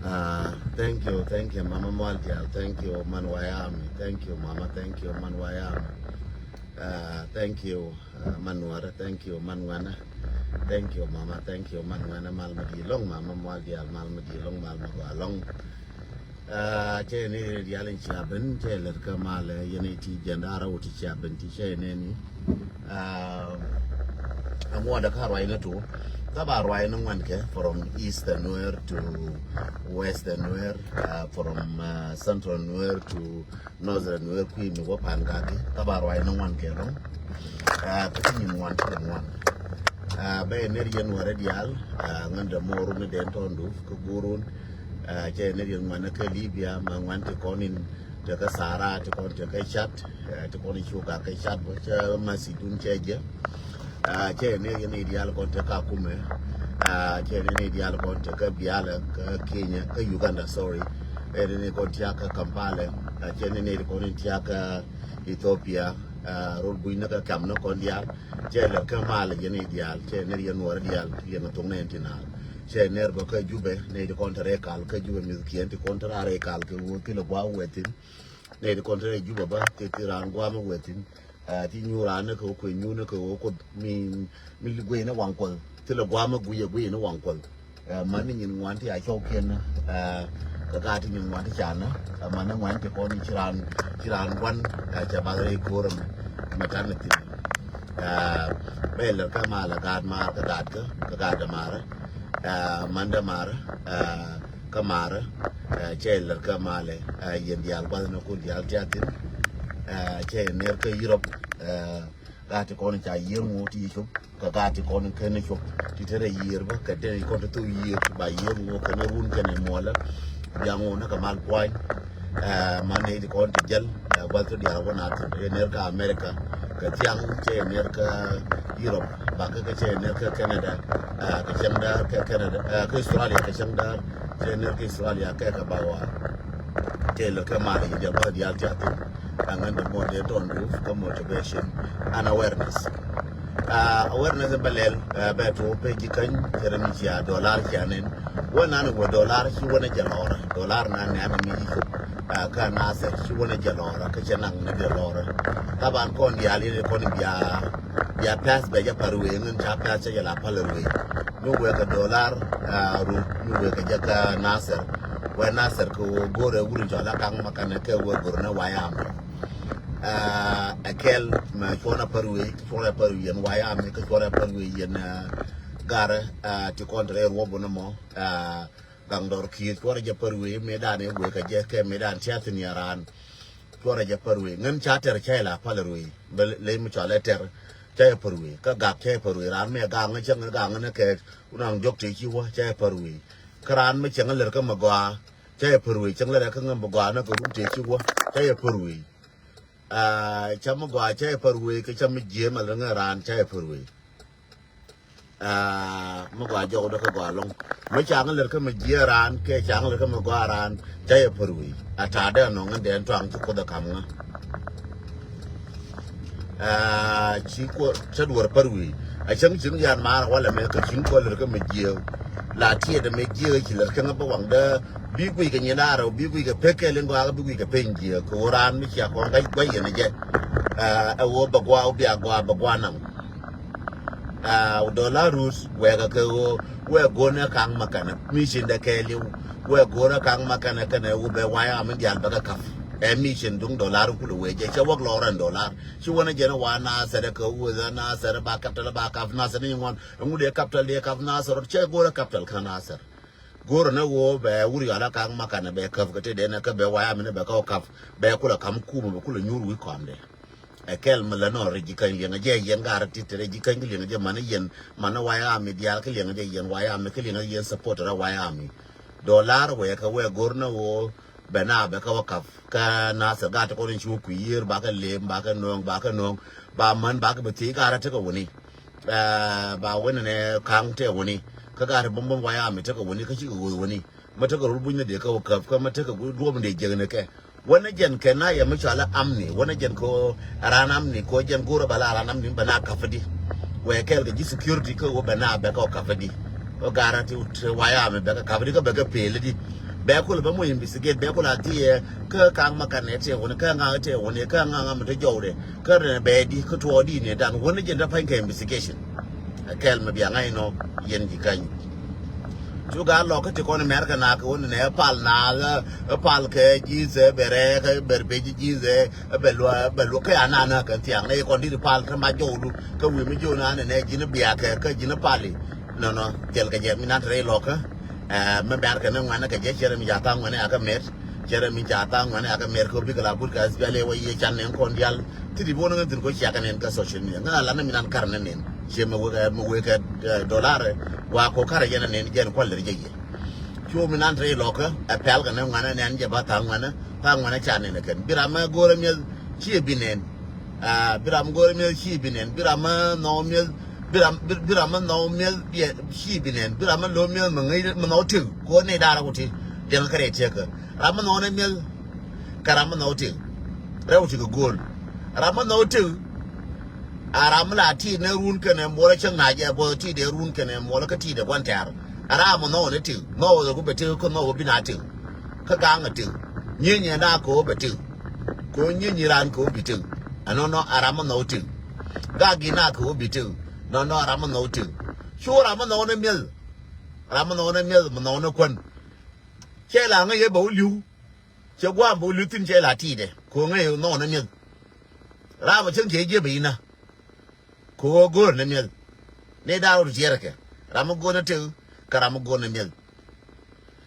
Thank you, Mama Mwalja. Thank you, Man Wayami. Thank you, Mama. Thank you, Man Wayami. Thank you, Manuara. Thank you, Manwana. Thank you, Mama. Thank you, Manwana. Malmadi long, Mama Mwalja. Malmadi long, Malmagua long. Che ne dialin chaben, che lerka male, yeniti jandara uti chaben, che neni. Amwa da karwa ina to. Taba rwa ina wanke from eastern Nuer to western Nuer, from central Nuer to northern Nuer kui mi wapan kaki. Taba rwa ina wanke no. Kasi ni mwan kile mwan. Be neri yen ware dial, nganda moru ni den tondu, kugurun. Che neri yen mwana ke Libya, mwan te konin te ka Sahara, te kon te ka Chad, te konin shuka ka Chad, wacha masidun cheje. Che ne yen ideal kon te ka kume. Che ne ideal kon te ka Biala, ka Kenya, ka Uganda, sorry. Ne kon te ka Kampala, che ne kon te ka Ethiopia, Rulbuina ka Kamno kon dial. Che le ka mala yen ideal, che ne yen ware dial, yen to ne entinal. Che nervo ka jube ne de kontra rekal ka jube mi kienti kontra rekal ke wo kilo gwa wetin ne de kontra jube ba te tiran gwa ma wetin ti nyura ne ko nyuna ko ko mi gwe na wankol ti lo gwa ma gwe na wankol man ni nyin wanti a choken ka ti nyin wanti chana man na wanti ko ni chiran wan cha ba re korum maternity bel ka mala gad ma ka gad mara manda mara kamara cheller kamale yen dial na ko dial tiatin che ner ka Europe gati ko ni cha yemu ti chup ka gati ko ni ken chup ti tere yir ba ka de ko to yir ba yemu ka ne run ken mola yango na ka mal point mane di ko ti gel ba to dial wona ner ka America ka tiang che ner ka Europe ba ka che ner ka Canada ka chanda ka Canada ka Australia ka chanda che ner ka Australia ka bawa che lo ka mali ya ba dial tiatin and the more they don't do for motivation and awareness. Awareness balel beto pe jikan teremia dollar kanen wana no dollar shi wana jalora dollar na ne ami ko ka na se shi wana jalora ka chenan ne dollar taban kon dia le kon ya pass be ja parwe ngun cha pass ya la palwe no we ka dollar ru no we ka jaka nasir wa nasir ko gore wurin jala kan makana ke we gorna wayam akel ma chona parwe yen waya me ka chona parwe yen gara ti kontre robo no mo gangdor ki chona ja parwe medan e we ka je ke medan chatin yaran chona ja parwe ngam chater chaila palerwe le mu chala ter chay parwe ka gap chay parwe ran me gang chang gang na ke unang jok ti chi wa chay parwe kran me chang le ka magwa chay parwe chang le ka ngam magwa na ko ti chi wa chay parwe chăm gòa chơi parwe cái chăm dễ mà nó ran chơi parwe mà gòa dâu đó cái gòa long mấy chàng lên cái mà dễ ran cái chàng lên cái mà gòa ran chơi parwe trả đây nó ngân đèn tròn chút có được cầm chỉ có chất vật parwe chẳng chứng gian mà hoặc là mấy cái chính có lên cái mà dễ là thiệt là mấy dễ chỉ là cái nó bảo đó bí quy cái nhà nào rồi bí quy cái phê cái liên quan bí quy cái phê gì cô ran mới chỉ còn cái quay gì này chứ ở bạc qua nằm dollar rus quay cái quay gona kang makan mission đã cái liu quay gona kang makan cái này quay wire mình dial bạc cái mission dung dollar cũng quay chứ chứ work loran dollar chứ wanna get wana sẽ được quay na sẽ được bạc capital na sẽ những ngon ông đi capital na sẽ được chơi gona capital khana na sẽ goro na wo be wuri ala kang makana be kaf kate de na ka be waya mena be ka kaf be kula kam kuma be kula nyuru wi komde e kel mala no reji kan lenga je yen gar titere ji kan lenga je mana yen mana waya mi dial ka lenga je yen waya mi ka lenga yen support ra waya mi dollar we ka we goro na wo be na be ka kaf ka na sa ga ta ko ni chu ku yir ba ka lem ba ka nong ba man ba ka be ti ga ra ta ko woni ba woni ne kang te woni kaga har bambam waya mai taka wani kashi ga wani mata ga rubun da ka ka mata ga ruwan da yake ne kai wani jan kai na ya mishi ala amni wani jan ko rana amni ko jan gora bala rana amni bana kafadi waya kai ga ji security ko bana ba ka kafadi o garanti waya mai ba ka kafadi ka ba ka pele di Bekul ba mo investigate bekul ati ka kang makanete woni ka nga te woni ka nga mte jowde ka ne be di ko to di ne dan woni je da fa ka investigation kel ma biya ngai no yen di kan juga lo ka ti ko America na ko woni ne pal na pal ke ji ze bere ka berbe ji ze be lo ka ana na ka ti ang ne ko di pal ka ma jowdu ka wi mi jona ne ji ne biya ka ji ne pali no kel ka je mi na tre lo ka me bar ka ne ngwana ka je chere mi jata ngwane aka met chere mi jata ngwane aka mer ko bi kala bur ka spele wa ye chan en kon dial ti di bono ngin ko chaka nen ka social media ngana la na mi nan karne nen che me we ka dollar wa ko kare yana nen jen ko le je ye chu mi nan tre lo ka apel ka ne ngwana nen je ba ta ngwana chan ne ken birama gore mi chi binen biram gore mi chi binen birama no mi birama no mel ye shi binen birama lo mel mangai mano tu ko ne dara ko ti den kare te ka rama no ne mel karama no ti rewu ti gol rama no tu aram la ti ne run ka ne mo la chen na je bo ti de run ka ne mo la ka ti de kwan tar arama no ne ti no zo ko be ti ko no bi na ti ka ga nga ti nyi na ko be ti ko nyi ran ko bi ti anono arama no ti ga gi na ko bi ti no rama no tu sure rama no ne mel no ne kon che la nga ye bo liu che gwa bo liu tin che la ti de ko nga ye no ne mel rama chen che je bi na ko go ne mel ne da ro je ke rama go ne tu ka rama go ne mel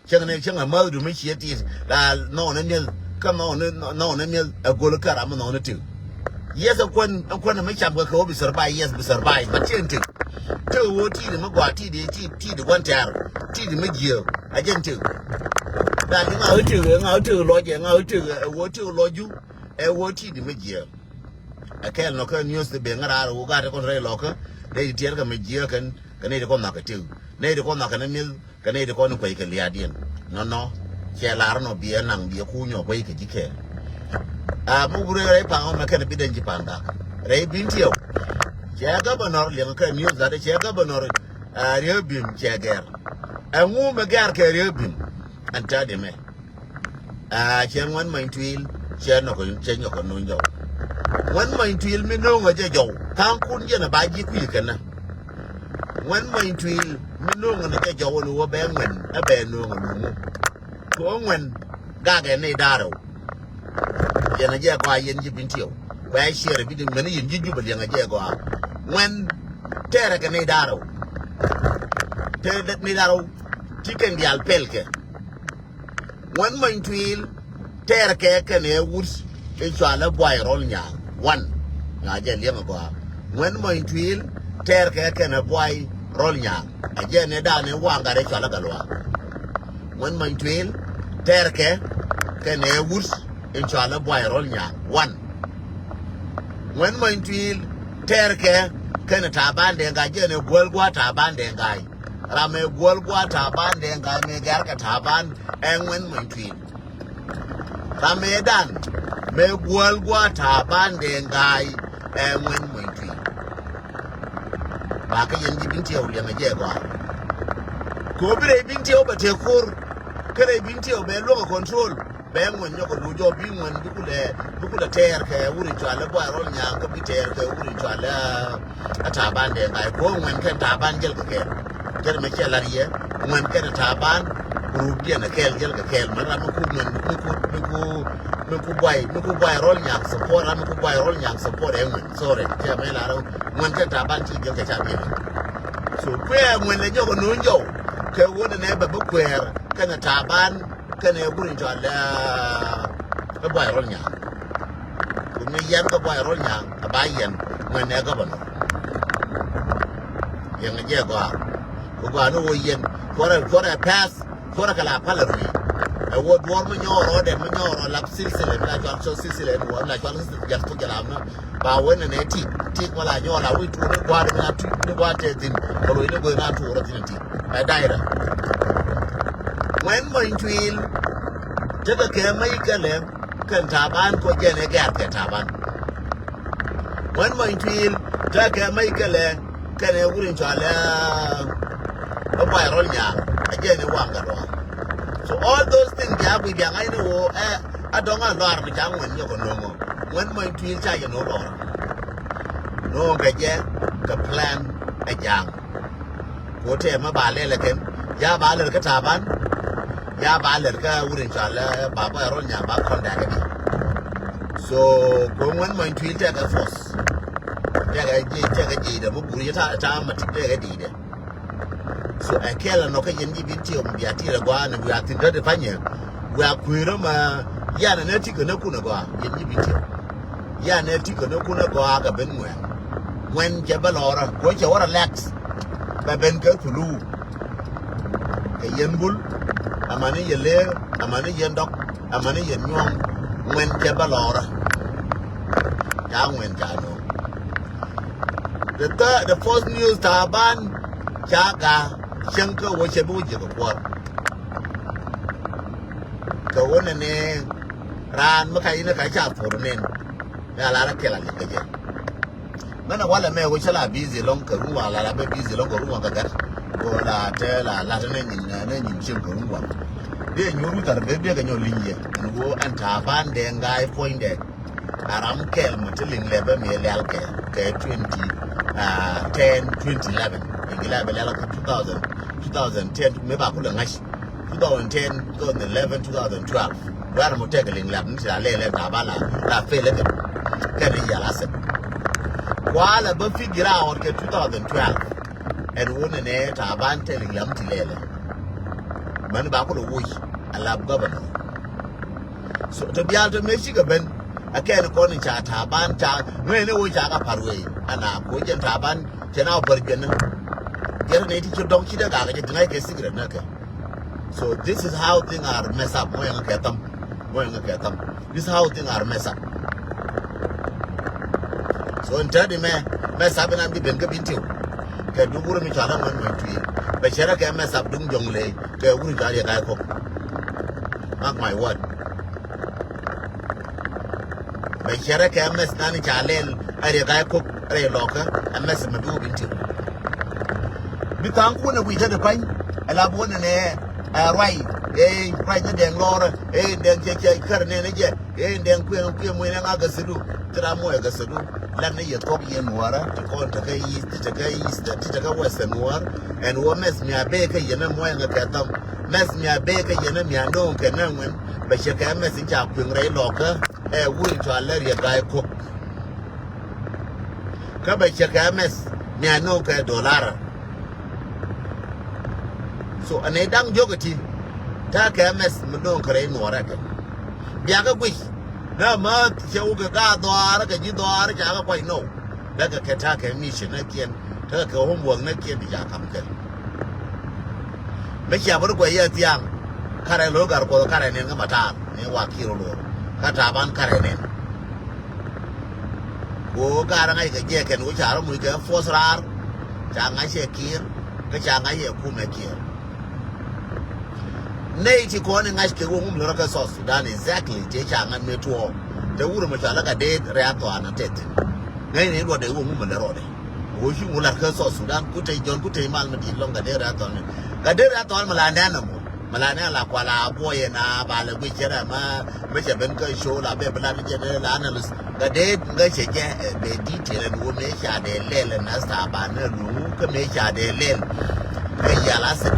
chen ma du mi chi ti la no ne mel ka no ne mel go ka rama no ne tu yes kon me cham ko bi survive yes bi survive but chen to wo ti de magwa ti de kwan tar ti de magio ajen to da ni nga to lo je nga to wo to lo ju e wo ti de magio akel no ka news de be ngara wo ga ko re lo ka de ti ka magio kan ne de ko na ka to ne de ko na ka ne mil ka ne de ko no ko ke liadien no che la no bi nang bi ku nyo ko ke jike mu gure re pa on ka ne bi den ji panda re bin tiyo che governor le ka news da che governor rebim che ger enwu me ger ke rebim anta de me che ngwan main twil che no ko che nyo ko no njo ngwan main twil me no ngo je jo kan kun je na ba ji ku kana ngwan main twil me no ngo na je jo no wo be ngwen a be no ngo mu ko ngwen ga ga ne daro je na je ko ayen ji bin tiyo ba share bi de me yin ji ju ba le nga je ko when tere ke ne daro tere det ne daro chicken di alpelke when main twil tere ke ne wurs e chala boy rol nya one na je le ko when main twil tere ke ne boy rol nya aje ne da ne wanga re chala galwa when main twil tere ke ne wurs e chala boy rol nya one when main twil terke kana taban de ga je ne golgwa taban de ga rame golgwa taban de ga me gar ka taban enwen mun twi rame dan me golgwa taban de ga enwen mun twi ba ka yin binti o le me je ko ko bire binti o ba te kur kare binti o be lo control be ngon nyoko du jo bi ngon dukule ter ke uri chwala bo rol nya ka bi ter ke uri chwala ataban de ngai ko ngon ke taban gel ke gel me ke lariye ngon ke taban ru bi na kel gel ke kel mara mu ku ngon mu ku boy rol nya support mu ku boy rol nya support e ngon sore ke me la ro ngon ke taban ti gel ke cha bi so kwe ngon le nyoko no njo ke wona ne ba bu kwer kana taban kana burin jala ka boy rol nya kuma yan ka boy rol nya abayan man ne ga bano yang je ko no yen for a pass for kala pala ni e wo dwor mo nyoro de mo nyoro lap silsile la jor so silsile wo la jor ja to jala na ba wona ne ti wala nyola wi tu ne kwa de na tu ne kwa te din ko ne go na tu ro tin ti ba daira when going to il jaka ke mai kale kan taban ko je ne ga ka taban when going to il jaka mai kale kan e wurin jala ba ba rol nya aje ne wanga do so So all those things yeah we be I know I don't want Lord me jang when you go no when my twin cha you know Lord no ga plan a jang ko te ma ba le ken ya ba le ka ta ban ya ba le ka wurin cha le ba ba ro nya ba kon da ga so ko when my twin cha ga force ya ga ji da mu buri ta ma ti ga di de so I care no ka yin ji bin ti o bi ati re gwa na bi ati de fanye we akwiro ma ya na ti ko na ku na gwa yin ji bin ti ya na ti ko na ku na gwa ga ben mwe when je ba lora ko je wora relax ba ben ka tulu ka yen bul amani yele amani yendok amani yenyong when je ba lora ya when ja no the first news taban chaga shanka wace buji ga kwar ka wannan ne ran muka yi na ka sha furnen ya lara kela ne kaje mana wala mai wace la busy long ka ruwa la ba busy long ka ruwa ga gar ko la te la ne nin shin ka ruwa de nyuru tar be be ga nyo linye ngo anta ban de ngai point de aram kel mutilin lebe me lel ke 2011 ingila bela 2010 me ba kula ngashi 2010 2011 2012 wala mo tegeling lab ni la lele ta bala la fele ke ni ya lase wala ba figure out ke 2012 and wona ne ta ban tegeling lam ti lele man ba kula wuyi ala governor so to biya to me shiga ben akai ko ni cha ta ban ta ne wo cha ka parwe ana ko jen ta ban jana bargana yer ne ti dong chi da ga ga dinai ke sigre na ka so this is how things are mess up mo yang ka tam this is how things are mess up so entadi me mess up na bi ben ka bintiu ka du buru mi chala man mo tui ba shara ka mess up dung jongle ka wuri ga ya ko mark my word ba shara ka mess na ni chalel are ga ko are loka mess ma du bintiu bitanku na wi ta pan ala bona ne rai rai na den lora den ke kar ne je den ku mu ne ga gasudu tira mu ga gasudu lan ne yetop ye nuara to ko ta kai ta ga western war and wo mes mi abe ka ye na mo nga ka tam mes mi abe ka ye na mi ando ka na wen ba she ka mes ja ku rai loka wuri to Allah ya ga ko ka ba she ka mes mi ando ka dollar so ane dang jogati ta ka mes mun kare nuara ka biya ga gwi na ma ke uga ga doara ka ji doara ka ga kwai no daga ka ta ka mi shi na kiyan ta ka homework na kiyan da kam kai me ya bar kwai ya tiang kare lo gar ko kare ne ga mata ne wa kiro lo ka ta ban kare ne ko ga ran ai ga je ka no cha mu ga fosrar cha ngai she kir ka cha ngai ye ku me kir nei ti ko ne ngai ke wo mu lo ka so Sudan exactly je cha ngai me to te wuro mo cha la ga de re ato ana tete ngai ne do de wo mu le ro de wo shi mu la ka so Sudan ku te jon ku te mal ma di long ga de re ato ne ga de re ato ma la na mo ma la na la kwa la boye na ba le gwi chera ma me che ben ka show la be bla je de la analyst ga de ga che je be detail wo me cha de le na sa ba na lu ka me cha de le ya la se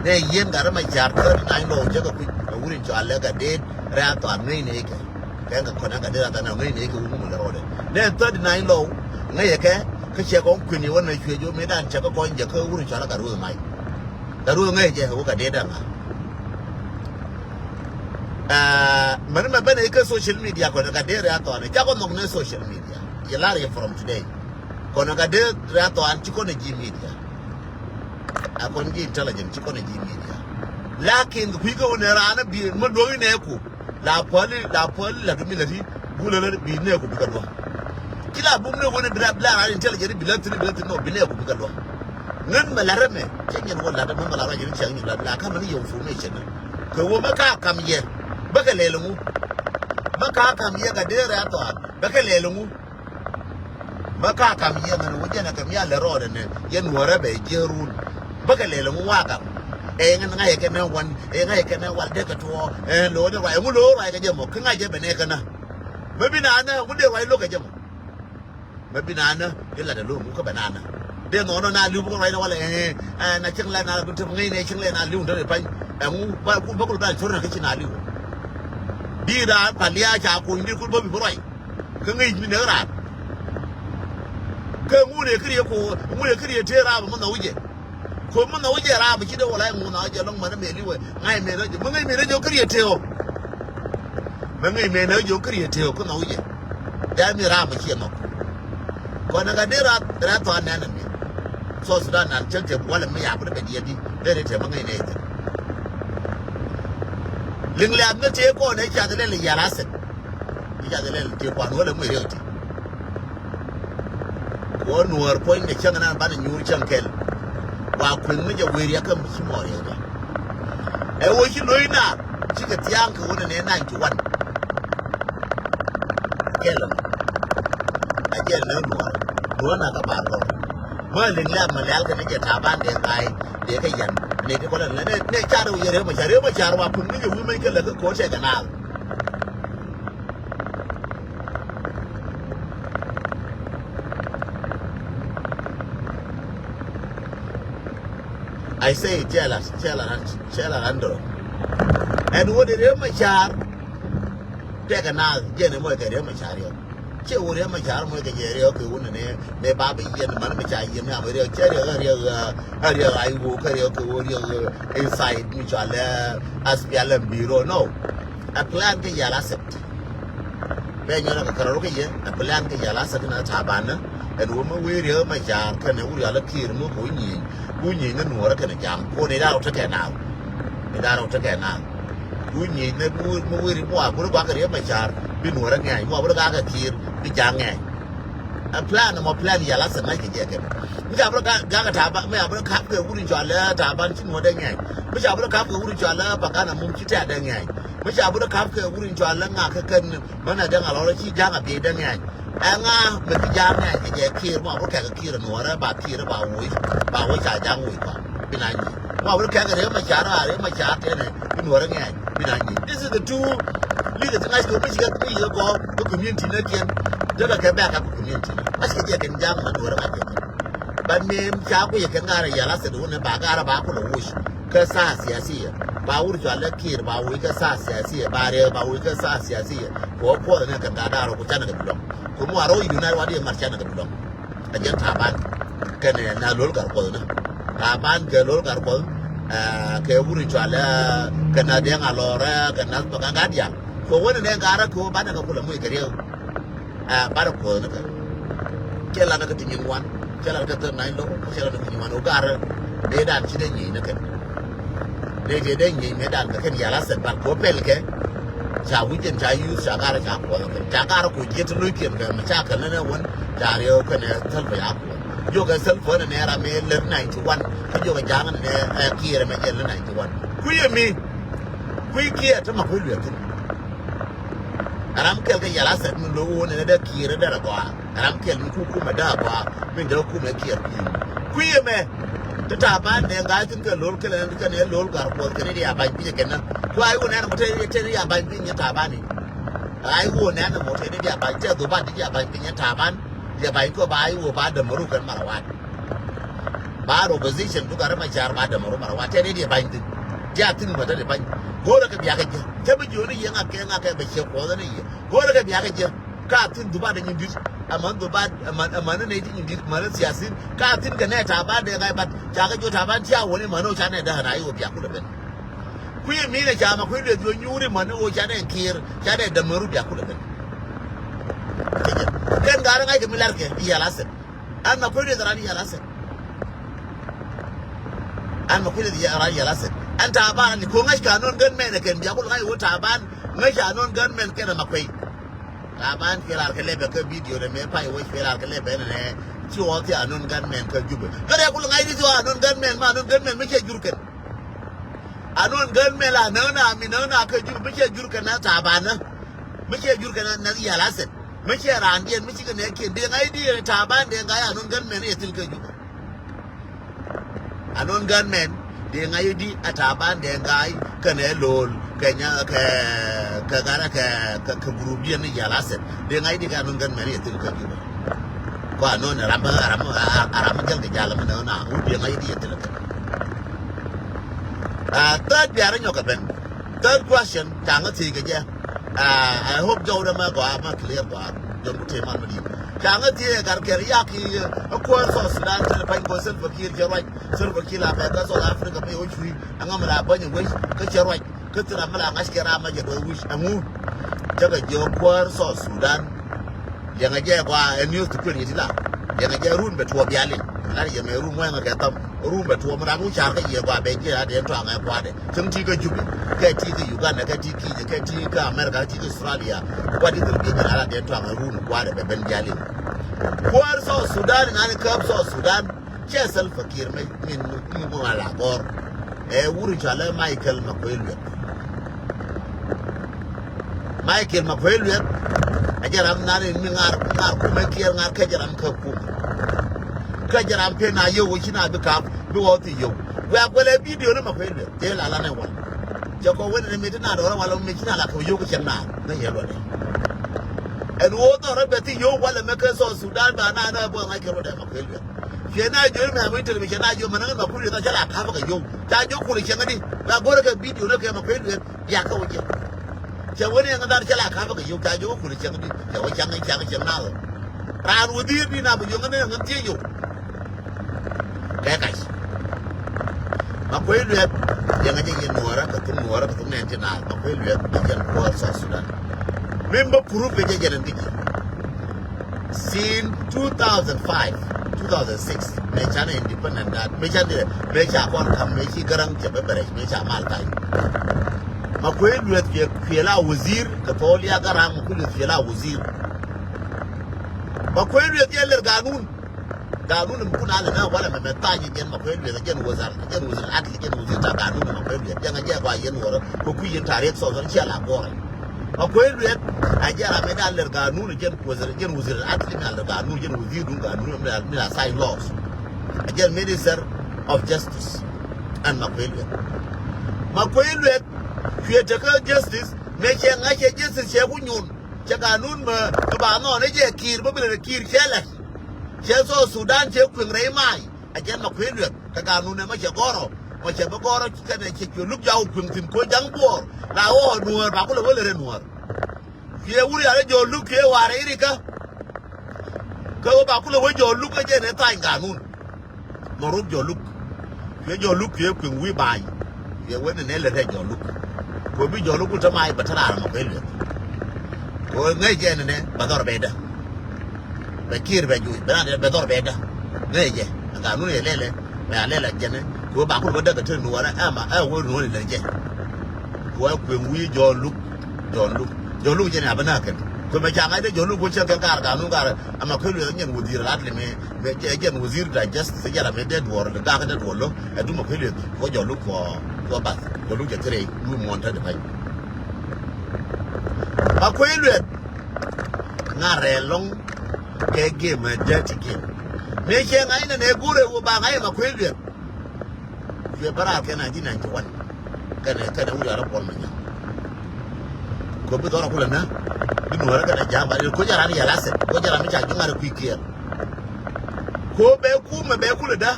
ne yen ga ma jar ta na no je ga ku wurin to Allah ga de ra to ngai ne ke ga ko na ga de ra ta na ngai ne ke mu le rode ne 39 lo ngai ke ka che ko ku ni wannan ke jo me dan che ko je ka wurin to Allah ga ru mai da ru ngai je ko ga de da ma man ma bane ka social media ko ga de ra to ne ka ko no ne social media ya la from today ko na ga de ra to an ti ko ne ji media akon gi intelligent ci kono ji media lakin ku ga wona rana bi mo do ne ko la poli la dumi la fi bula la bi ne ko bi ka do kila bu ne wona bla rana intelligent bi la no bi ne ko bi ka do ngan malara me kenyen wala da man malara jin chan la ka man yo information ko wo maka kam ye baka lelungu maka kam ye ga dere ato baka lelungu maka kam ye man wuje na kam ya le rode ne ye nuore be jerun baka lelungu waka ngan ngai ke na wan ngai ke na wal de ka to lo de roi mu lo roi ka jemo ka ngai je bene kana mabi na na ku de roi lo ka jemo mabi na na ke la de lo mu ka banana de no no na lu ko roi na wala na ching la na bu tum ngai ne ching le na lu de pa mu ba ku ba ku ba chor na ka chi na lu bi da pa lia cha ku ni ku bo bi roi ka ngai ni ne ra ka mu ne kri ko mu ne kri te ra ba mu na uje ko mu na uje ra ba chi de wala mu na je long ma na me li we ngai me na je mu ngai me na jo kri te o mu ngai me na jo kri te o ko na uje ya mi ra ba chi no ko na ga de ra to na na me so su da na chen te wala me ya ba de di de te mu ngai ne te ling le am te ko ne cha de le ya ra se ya de le te ko no le mu re te ko nuwar point ne chang na ba na nyur chang kel wa kun mu je weri akan mu mo re ga e wo shi loi na shi ka tiang ka wona ne 91 kel a je na nuwar na ka ba ko ma ling la ma lal ka ne je ta ban de kai de ka yan ne ko la ne cha do ye re ma cha wa kun mu je wi mai ka la ko che ka na I say jealous under. And what it is my child, take a now, Jenny Moy get him a child. She would have my child, Moy get your woman, they baby and the money child, you know, area, I will carry a inside which I as Pialam Bureau. No, a plan to Yalasset. When you're a karaoke, a plan to Yalasset in a tabana, and woman will my child can only allocate no winning. Bunyi ngan nuara kena jam, ko ni dah utak kenal, bunyi ni wiri mua, bulu gua kerja macam, bi nuara ngai, mua bulu gua kir, bi jangai. Plan ialah senai kerja kan. Macam bulu gua taban, macam bulu kap ke uri jualan taban cina muda ngai, macam bulu kap ke uri jualan pakai namun kita ada ngai, macam bulu kap ke uri jualan ngak kan mana ada ngalor si jangan beda ngai. Anga mesti jangan kerja kir, mau bulu kerja kir nuara, bawa jajang wui ko binanyi ma bulu kaga re ma chara ne binwara ngai binanyi. This is the two leaders in high school which get me go to community na ken daga ka ba ka community as ke je kan jam ma nuwara ma ke ban me cha ku ye kan gara ya la se do ne ba gara ba ku lo wush ka sa siyasi ba wuri to Allah kir ba wuri ka sa siyasi ba re ba wuri ka sa siyasi ko ne kan da ro ku tana ga bilong ko mu aro yi na wadi mar chana ga bilong a jan taban kene na lol gar ko na taban ke lol gar ko ke wuri chala kana de ngalora kana to ga gadia ko wona ne gara ko ba daga kula mu gare ba da ko na ke la daga tin wan ke la daga tan lo ke la daga tin wan o gar de dan ci de ni na ke de ni me dan ka ya la sen ba ko pel ke cha wujen cha yu cha gara cha ko cha gara ko je to lo ke ga ma cha kan na won da re ko ne tal ba ya yo ga cell phone ne era me le 91 ka yo ga jang ne kire me le 91 ku ye mi ku ki ta ma ku le tin aram kel ga yala sa mun lo ne da kire da ko aram kel mi ku ma da ko min da ku me kire ku ye me ta ba ne ga tin ka lol kel ne ka ne lol gar ko ne ya ba bi ke na ku ai wo ne na mo te ya ba bi ne ta ba ni ai wo ne na mo te ne ya ba te do ba di ya ba bi ne ta ba ya bai ko bai wo ba da maru kan marawat ba opposition duka rama jar ba da maru marawat ne dia bai din ja tin ba da bai ko da ka biya ka je ta bi joni yan aka ba ke ko da ne ko da ka biya ka je ka tin duba da yin dir amma duba amma ne din yin dir mara siyasin ka tin ga ne ta ba da ga ba ja ka jo ta ba tiya wani mano cha ne da na yi wo biya ku da ben ku yi mi ne ja ma ku da jo yuri mano o cha ne kir cha ne da maru biya ku da ben kan gara ngai ke milar ke iya lasen an ma koyde darani ya lasen an ma koyde ya lasen an ta ba ni ko ngai ka non gan men ke biya ko ngai wo ta ban ngai ka non gan men ke na makoy ta ban ke lar ke lebe ke video de me pai wo ke lar ke lebe ne ti wo ti anon gan men ke jube kare ko ngai ti anon gan men ma anon gan men me ke jurken anon gan men la na mi na ke jube me ke jurken na ta ban na me ke jurken na ya lasen muke randiyan muke ne yake din idea ta ban da ga anon gunmen ya tilka ju anon gunmen de ngai di ataban de ngai kane lol kenya ka gara ka group dia ni yala set de ngai di kanun gan mari etil ka giba kwa no na aram jal ke jala mana na u de ngai di etil ka third biara nyoka ben third question tanga ti ke ja I hope Joe ma clear ba don't take man madi tanga ti gar ker yaki a course of Sudan to the go silver kill your right silver kill America South Africa be which we angamara banya wish ka your right ka tira mala ngashkera ma je do wish amu jaga jo course of Sudan yanga je kwa news to put it la yanga je run beto biale la ye me run wa nga tam run beto mara ku cha ka ye kwa be je ade to anga kwa de tung ti ka jubi ka ti ka Uganda ka ti ki ka ti ka America ti ka Australia kwa di bi na ade to anga run kwa de ben biale kwar so Sudan na ni kap so Sudan che sel fakir me min mu ala bor e wuri chala Michael Makwelwe ajaram na ni ngar ku me kier ngar ka jaram ka ku ka jaram pe na yo wo kina bi ka bi wo ti yo wa kwele video na Makwelwe je la la na wa je ko woni me na do wala me kina la ka yo ko chenna na ye lo ne and water rabeti yo wala me ka so Sudan ba na bo ngai kero de Makwelwe je na jo me amu television na jo mana Makwelwe ta jala ka ba yo ta jo ku le chengadi ba gore ka video na ka Makwelwe ya ka wo je wani yang dar jala ka ba yo ta jo ku le chengadi je wo chang na lo ran udir ni na bu yo ngane ngan tie yo ka ka Makwelwe yang aja ye nuara ka tum ne na Makwelwe ajan ko sa Sudan member proof beje jaran digi since 2005 2006 me chana independent that me cha kon kam me chi garang che bebere me cha mal kai Makwelwe ke fiela wazir ka toliya garang ku le fiela wazir Makwelwe ke ler ganun mun ala na wala me taji gen Makwelwe da gen wazar adli gen wazir ta ganun Makwelwe janga je kwa yen woro ko ku yin tarikh so zan cha la gore Makwelwe ajara me dal ler ganun gen wazir adli na ler ganun gen wazir dun ganun me la sign laws ajal minister of justice and Makwelwe create ka justice me che ngache justice che kunyun che ganun ma ba no ne je kir ba bele kir chela che so Sudan che kweng rei mai ajal Makwelwe ka ganun ne ma che goro ma che ba goro ka ne che lu jaw kweng tin ko jang bor la o nuor ba ko le wele nuor ye wuri ale jo lu ke ware iri ka ba ko le we jo lu ka je ne ta ganun mo ru jo lu ye jo lu ke kweng wi bai ye we ne le re jo lu ko bi jo lu ku ta mai ba tara Makwelwe ko ngai je ne ba dor beda ba kir ba ju ba ne ba dor beda ngai je ganun ye lele ba lele je ne ko ba ko daga tin nuora ama wo no le je ko kweng wi jo lu je ne abana kan ko me janga de jo lu ko che kan ganun Makwelwe nyen wazir adli me je gen wazir da justice jara me de wor da ga de wolo e du Makwelwe ko jo lu ko ba jo lu je tere lu monta de pai Makwelwe ngare long ke game dirty game me che ngai ne gure wo ba ngai Makwelwe ye bara ke 1991 kana wuri ara pon manya ko bi dora kula na bi no raga da jamba ko jara ni yala se ko jara mi ta junga ku kier ko be ku me be kula da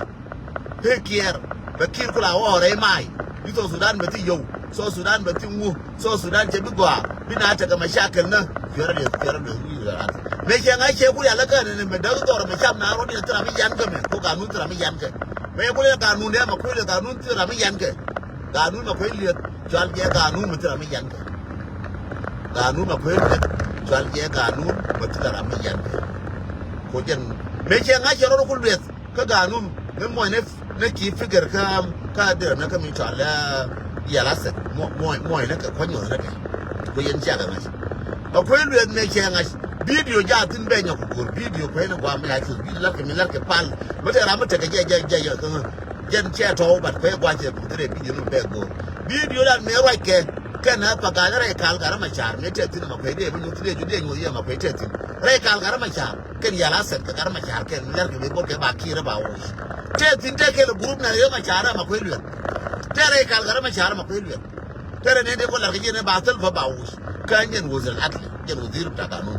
he kier be kier kula wo re mai bi to Sudan be ti yo so Sudan be ti ngu so Sudan je bi gwa bi na ta ga mashakal na fiyer da wi da me ke ngai ke ku ya la ka ne me da dora me cham na ro ni tra mi yan ga me ko ga nu tra mi yan ga me ku le ga nu ne Makwelwe ga nu tra mi yan ga ga nu Makwelwe jal je ga nu tra mi yan ga ganun Makwelwe jwal je ganun matira mi yan ko jen me che nga jero ko lwet ka ganun me mo ne ki figure ka de na ka mi tala ya la se mo ne ka ko nyo na ka ko yen ja ga ma Makwelwe me che nga video ja tin be nya ko video ko ne kwa me ya ki video la ke pal matira ma te ka je jen che to ba ko kwa je ku tre video no be go video la me ro ke kana pagana re kal gara machar me tetin Makwelwe bi nutre ju de nyoye Makwelwe tetin re kal gara machar ken yala set ka gara machar ken ler ke bo ke ba kire ba wo tetin te ke group na yo machar Makwelwe tere kalgara ma char ma kwelu tere ne de ko la gine ba tal fa ba wush kan yen wuzir atli yen wuzir ta kanu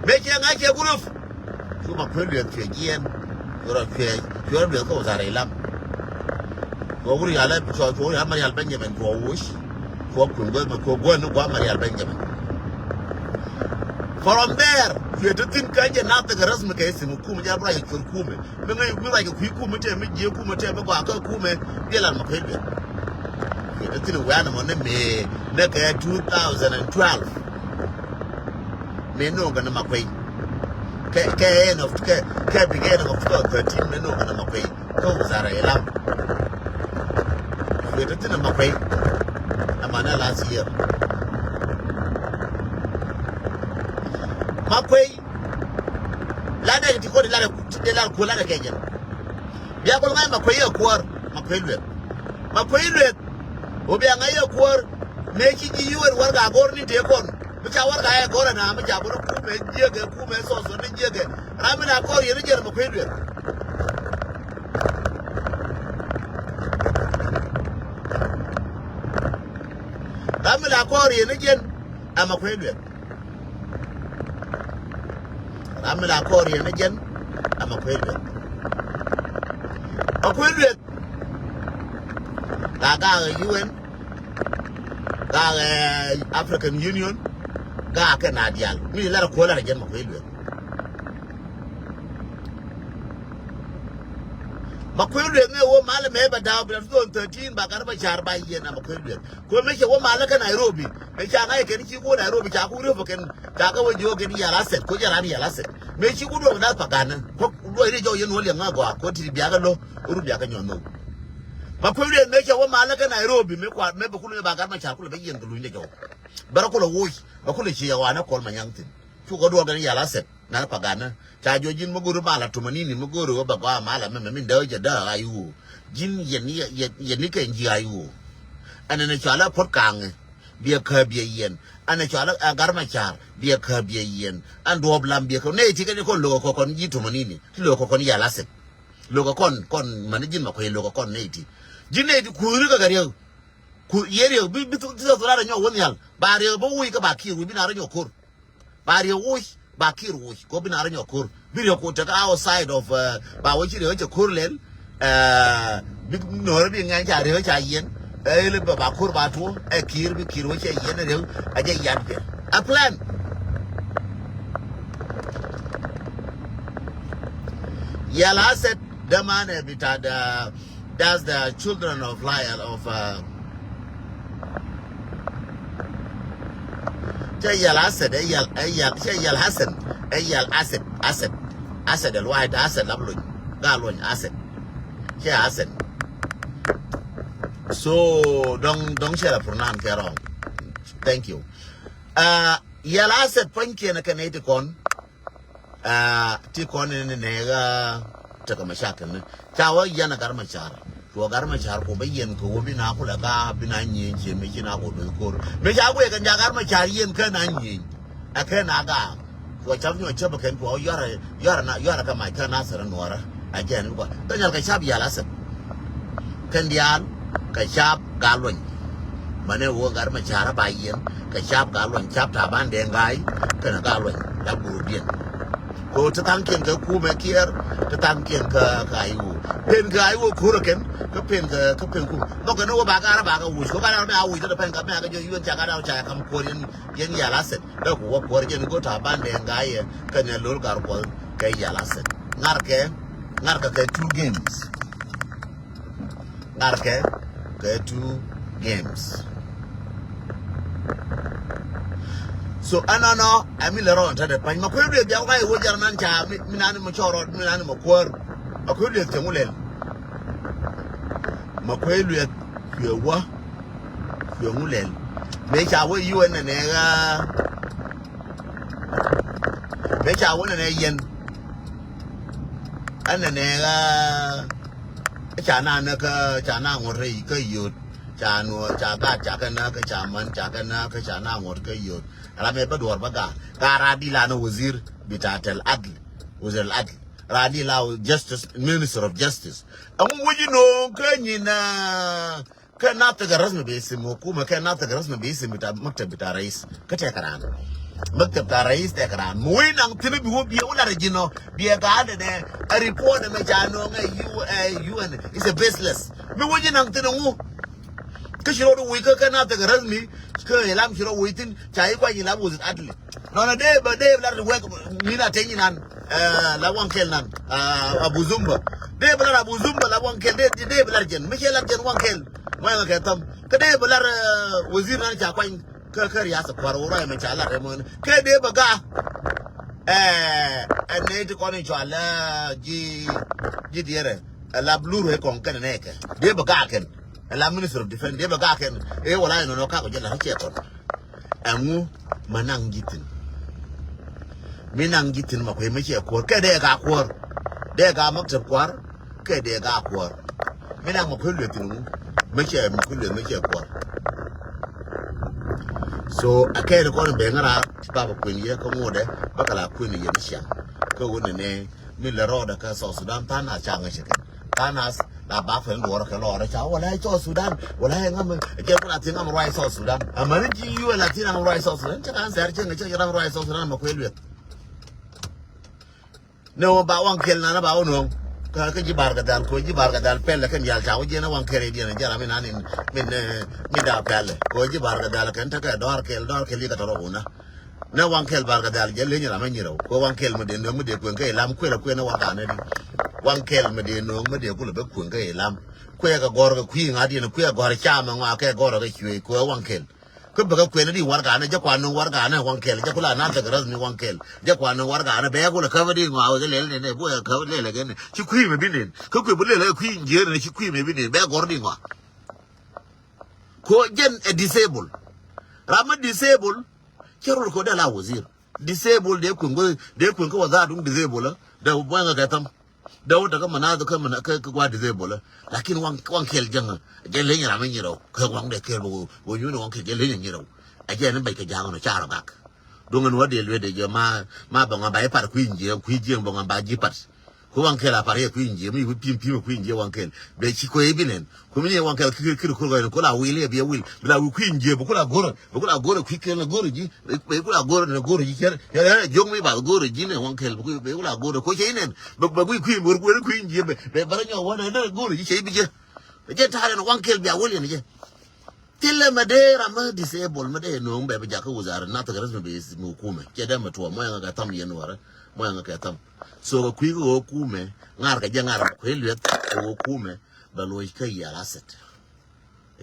me ke nga ke guruf su ma kwelu ke gien ora ke yor be ko zare lam ko guri ala ko ya Marial Benjamin ko wush ko kungo ma ko gonu ko Marial Benjamin. From there, you don't think I can not the Rasmus case in Kum Jabra for Kume. When I like a quick Kumate, Kumate, Kume, Yellow Macquarie. You don't think we are on the May, Neka 2012. Men no gonna Macquarie. Can of beginning of 13 men no gonna Macquarie. Those are a lamp. You don't think I'm Macquarie. I'm on last year. Makwei lada ti ko lada ko lada Kenya biya ko ngai makwei ya kuwar makwei lwe obi ngai ya kuwar me ki ji yuwar warga gorni te kon bicha warga ya gora na mu jaburu ku me jege ku me so ni jege ramina ko yiri jer makwei lwe ramina ko yiri jer amakwei lwe Amila Kori and again, I'm a quailwet. A quailwet. Gaga UN, Gaga African Union, Gaga Nadial. Me let a quarter again, my quailwet. Makwilwe ne wo mala meba dawo bi 13 ba karba char ba yen na makwilwe ko me ke wo mala ka Nairobi me cha ngai ken ki ko Nairobi cha ku ro ken cha ka wo jo ken ya laset ko jara ni ya laset me chi ku do na pagana ko do ire jo yen wo le ngago ko ti bia ga lo uru bia ka nyono makwilwe me ke wo mala ka Nairobi me kwa me ba ku le ba karba cha ku le ba yen ga lu ne jo bara ko lo wo ba ku le chi ya wa na ko ma nyangtin ku ko do ga ni ya laset na pagana cha jo jin mogoro mala tumanini mogoro ba kwa mala me ndo je da ayu jin yen ke nji ayu anene chala pot kang bia ka bia yen ane chala garma char bia ka bia yen and do blam bia ko ne ti ke ko lo ko kon ji tumanini lo ko kon ya lase lo ko kon manajin ma ko lo ko kon ne ti jin ne ti kuru ka gariyo ku yere bi tu so ra nyo won yal ba re bo wi ka ba ki ru bi na ra nyo kur ba re wi Bakir wush go bin aranyo kur video ko ta outside of ba wuchi de wuchi kur len big no bi ngan ja re cha yen le ba kur ba tu kir bi kir wuchi yen re aje yan ke a plan yala said the man bitada that's the children of lion of Yal Asset, Yal Hassan, Yal Asset, the white asset, Galwin asset. Yeah, asset. So don't share a pronoun care on. Thank you. Yal Asset, Punky and a Canadian con, Ticon in the nega, Takamashakan, Tower Yana Garmachar. To a Garmachar, Kobayan, Kobi Napula, Binani, making out with the core. Make our way and Jagarmachari and Kanani. I can aga. What have you a chubber can go? You're a my can answer and water. Again, then you'll get Shabi Alasset. Candian, Kashab, Galwin. Mane wo Garmachara by Yen, Kashab Galwin, Chapter Bandan guy, Kanagalwin, that would be. Go to Tankin, the Kume here, to Tankin Kayu. Pin guy will Kurikan, Kapin, no can know about Arabaga, which go out now with the pen Kapaga, you and Jagada Chakam Korean, Yen Yalasset. Look, what Korean go to a band and guy, can you look at what Kay Yalasset? Narke, 2 games. Narke, 2 games. So anano ami lero on tade pan makwede bia kwa wo jar nan cha minani mo choro minani mo kwor makwede temulel makwede kwewa kwemulel me cha wo yu ne ne ga me cha wo ne yen an ne ga cha na ka cha na ngore ka yut cha no cha ga cha kana ka cha man cha kana ka cha na ngor ka yut Rame Badwar Baga, Radila no Wazir Bitatel Adl, Wazir Adl, Radila Justice, Minister of Justice. And when you know, Kanyina كان ناطق الرسمي باسم حكومه كان ناطق الرسمي باسم بتاع مكتب بتاع رئيس كتاكران مكتب بتاع رئيس تاكران وين انتني بيو ولا رجينو بيقعد ده ريبورت ما جانو يو ان از بيسلس مي وجين انتني كشلو ويكا كان ناطق الرسمي كيلام شلو ويتين جاي كو يلام وزت ادلي نو ده لا ويك مينا تينان لا وانكل نان ابو زومبا ده بلا ابو زومبا لا وانكل ده بلا جن مش لا جن وانكل ما كتم كده بلا وزير نان جا كوين كريا سكوار وراي من جالا ريمون كده بغا انيت كوني جالا جي ديره لا بلور هي كون كان نيك ده بغا كن لا minister of defense ده بغا كن ايه ولا انو كا جلا هكي كون امو manang gitin minang gitin ma ko meche kwor ke de ga maktab kwar ke de ga kwor minang ma ko letinu meche kwor so akere ko be ngara baba kwin ye ko ngode bakala kwin ye bisha ko woni ne min la roda ka so Sudan tan a changa shike tanas la ba fa lo ka lo cha wala cho Sudan wala ngam ke ko atin ngam roi so Sudan amani ji yu la tin ngam roi so Sudan cha kan ser chenga cha ngam roi so Sudan ma ko elwet no ba wan kel na ba ono ka ji bar ga dal ko ji bar ga dal pelle kan yal cha wje na wan kere di na jara min anin min da pelle ko ji bar ga dal kan ta ka dor kel li ka toro una na wan kel bar ga dal je le nyira ma nyiro ko wan kel me de no me de ko ngai lam ko la ko na wa ga na di wan kel me de no me de ko le be ko ngai lam ko ya ga gor ga kwi nga di na ko ya gor cha ma nga ka gor ga kwi ko wan kel ko ba ga ko na di war ga na je kwa no war ga na wan kel je ko la na ta ga ni wan kel je kwa no war ga na be ko la ka ba di nga o je le ne bo ya ka le ga ne chi kwi me bi ne ko bu le kwi nje ne chi kwi me bi ne be gor di nga ko jen e disable rama disable kerul ko da la wazir disable de kun ko waza dun disable da wanga ga tam da wanda ka mana da kan ka gwa disable lakin wan kel janga je le nyara men nyiro ka wan de kel bo yuni wan kel je le nyiro a je nan bai ka janga no chara bak dongan wade le de je ma ba nga bai par kwinje bo nga ba ji pat ko wan kel apare kwinje mi pim kwinje wan kel be chi ko ebinen ko mi wan kel kir ko la wile be wil la kwinje bo ko la goro kwikel na goro ji be ko la goro na goro ji ker ya jong mi ba goro ji ne wan kel be ko la goro ko che inen ba kwinje be bara nyo wana na goro ji che bi je tare no wan kel be awul ne je tilla madera ma disable ma de no be ja ko wuzara na ta garas be mu kume ke da matuwa mo yanga ga tam yen wara mo yanga ka tam so ko kwi go kume ngar ga je ngar ko elwet ko kume ba lo ka yala set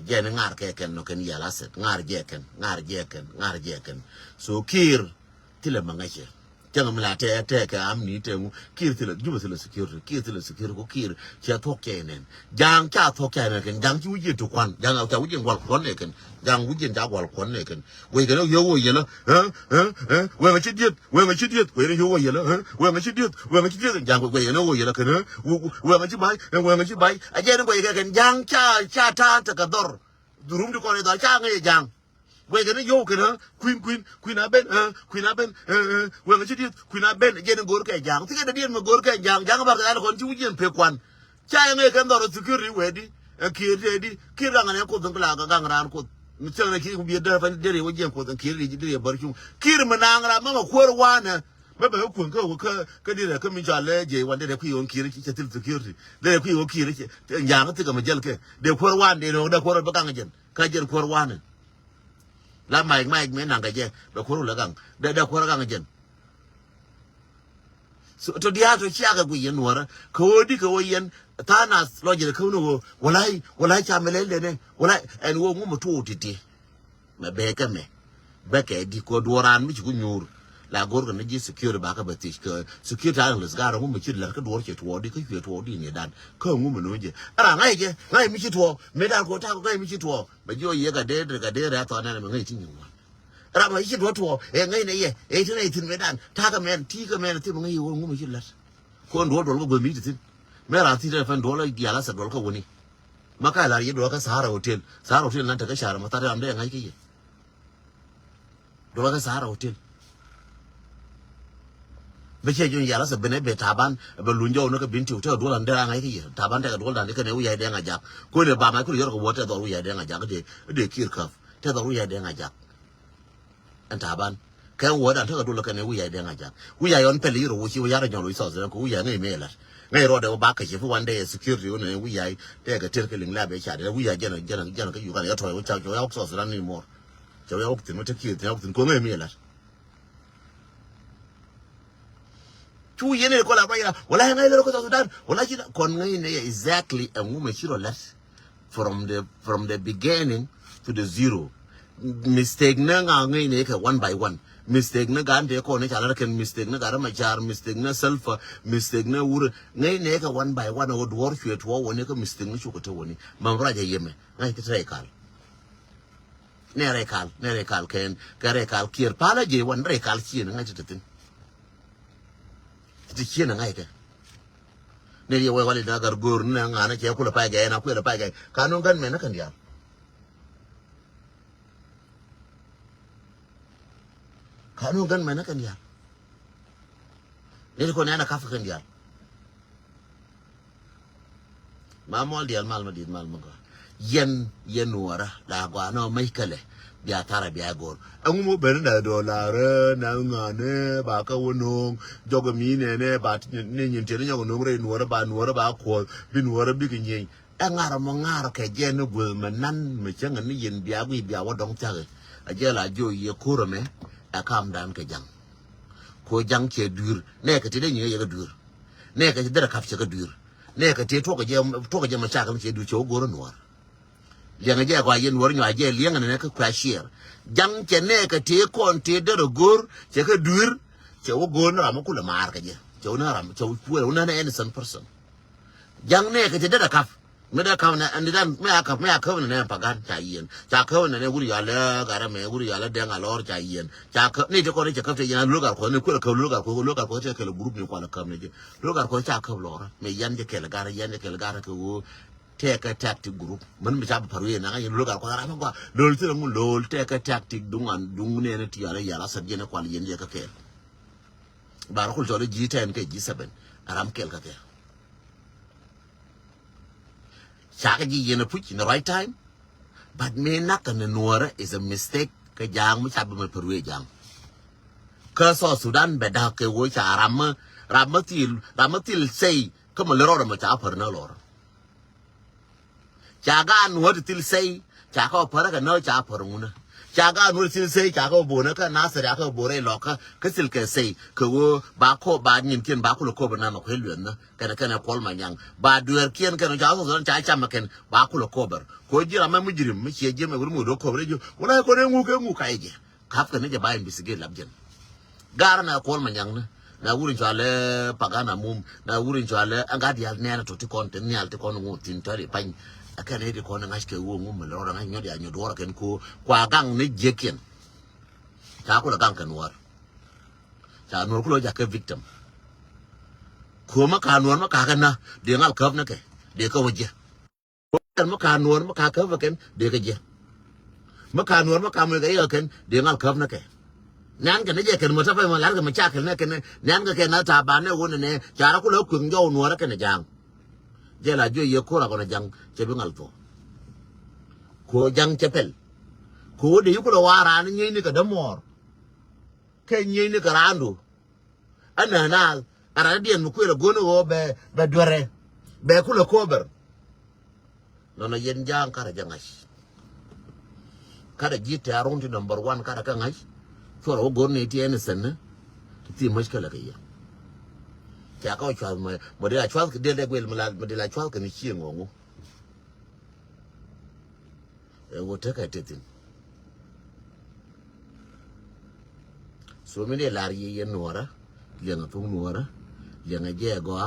je ne ngar ke ken no ken yala set ngar je ken so kir tilla ma ngache jang mla te ka amni te mu kir tilla juba tilla security ko kir cha thok ke nen jang cha thok ke nen ken jang ju ji to kwan jang cha u ji gwal kon ne ken jang u ji ja gwal kon ne ken we ga yo wo ye la we ma chi diet we ne yo wo ye la we ma chi diet jang we ne wo ye la ken we ma chi bai a je ne we ga ken jang cha ta ka dor durum di ko ne da cha nge jang we ga yo ke na queen aben we ga chidi queen aben je ne gor ke jang ti ga dien ma gor ke jang ba ga kon ti wujien pe kwan cha nge ke ndoro security we di ki ga ne ko dun la ga ran ko mi tele ki bi da fa de wujien ko dun ki ri di bar chu kir ma na ngara ma ko wa na ba ko ka di ka mi jale je wande de ku yon kiri ki til security de ku yon kiri ki jang ti ga ma jel ke de ko wa de no da ko ba ka ngen ka jer ko wa na la mai me nang ga je ba ko la gang da ko ga ngen so to dia to chia ga gu yen wora ko di ko yen tanas loje ko no walai cha mele ne walai en wo mu to titi me be ka me ba ke di ko doran mi ku nyur la gor ga ji security ba ka ba ti ko security an les ga ro mu chi la ka dor che to di ka che to di ne dan ko mu no je ara ngai je ngai mi chi to me dan ko ta ko ngai mi chi to ba jo ye ga de ra to na me ngai ti nyu ra ma chi to e ngai ne ye e tin me dan ta ka men ti ka men ti mo ngai wo mu chi la ko ndo do ko mi ti me ra ti da fan do la ya la sa do ko woni maka la ye do ka Sahara hotel nan ta ka shara mata da amda ngai ke ye do ka Sahara hotel be che jun yala se bene be taban be lunjo no ka binti to do lan dera ngai ki taban te ka do lan de ka ne uya de nga jak ko ne ba ma ku yor ko wote do uya de nga jak de kir kaf te do uya de nga jak an taban kan wo dan te ka do la ka ne uya de nga jak uya yon pe li ro chi uya ra nyon lo so se ko uya ngai me la ngai ro de ba ka chi fu wan de security ne uya te ka ter ke ling la be cha de uya jena ka yu ka ya to cha jo ya so se lan ni mo jo ya ok tin te ki te ok tin ko ngai me la chu yene ko la baya wala ngai le ko Sudan wala chi kon ngai ne exactly and woman shiro let from the beginning to the zero mistake na ngai ne ka one by one mistake na gan de ko ne chala ken mistake na gara ma char mistake na self mistake na ur ngai ne ka one by one od war chwet wo woni ka mistake na chu ko to woni ma ra je yeme ngai ti trai kal ne re kal ken ka re kal kier pala je wan re kal chi na ngai ti tin ti chena ngai ke ne ye we wali na gar gur na ngana che kula pa ga na kula pa ga kanun gan me na kan dia kanun gan me na kan dia ne ko na ka fa kan dia ma mol dia mal ma dit mal ma ko yen wara la gwa no mai kale biya tara biya gor an mu bari da dollar na ngane ba ka wono jogo mi ne ba ne nyin tere nyago no re nuora ba ko bi nuora bi ginye an ngara mo ngara ke je no gul manan me changa ni yen biya wi biya wa dong ta a je la jo ye kuro me a kam dan ke jang ko jang che dur ne ka ti de nye ye ga dur ne ka ti da kaf che ga dur ne ka ti to ka je ma cha ka che du cho gor nuora liang aja ko ayen wor nyo aje liang ne ka kwashier jang chene ka te kon te de gor che ka dur che wo gor na ma kula mar ka je che na ram che wo na na innocent person jang ne ka te de kaf me da kaf na and dan me aka ne pa gan cha yen cha ka ne wuri ya la ga ra me wuri ya la de nga lor cha yen cha ka ne de ko ne cha ka te yan lu ga ko ne kula ka lu ga ko che ka lu group ne ko la ka ne je lu ga ko cha ka lor me yan je ke la ga yan je ke la ga ka wo take a tactic group man mi chaba paruye na ngi loga ko ara ma lol tira mu lol take a tactic dungan dung ne ti yara yara sa jene kwal yen ka ke bar ko jore G10 ke G7 aram kel ka ke chaka ji yen put in the right time but me na kan nuora is a mistake ka jang mi chaba ma paruye jang ka so Sudan be da ke wo cha ramatil sei kuma lero ma cha par na lor chaga nuor til sei chaka para ka no cha paruna chaga nuor til sei chaka bona ka nasara ka bore loka ka sil ke sei ko wo ba ko ba nyin ken ba ko ko bana ma ko luen na kana kol manyang ba duer kien kana ja so cha cha ma ken ba ko ko ber ko jira ma mujrim mi che je ma gurmu do ko bre jo wala ko ne ngu ka je kap ka ne je ba investigate labjen gara na kol manyang na wurin jale pagana mum na wurin jale angadi al ne na to ti konten ni al ti kon ngu tin tari pan akane de ko na ngaske wo ngum lo ra nganyo de anyo do ra ken ko kwa gang ne jeken ta ko la gang kan war ta no ko lo ja ke victim ko ma ka no ma ka kana de ngal kaf na ke de ko waje ko ma ka no ma ka kaf ken de ke je ma ka no ma ka mo ga ken de ngal kaf na ke nan ka ne je ken mo ta fa ma la ga ma cha ken na ken nan ga ken na ta ba ne wo ne ja ra ko lo kun jo no ra ken jang jela jo ye ko ra ko na jang che bingal to ko jang chepel ko de yuko wara ni ni ka damor ke ni ni ka randu ana ara dien mu ko gono go be dore be kula kober no yen jang kara jangas kada jite around number 1 kada kangai foro gorne ti enesen ti mashkala kayya cha ko chwa mo de la chwa de gwel mo de la chwa ka ni chi ngongo e wo ta ka tetin so me de lar ye nora le nga tung nora le nga je go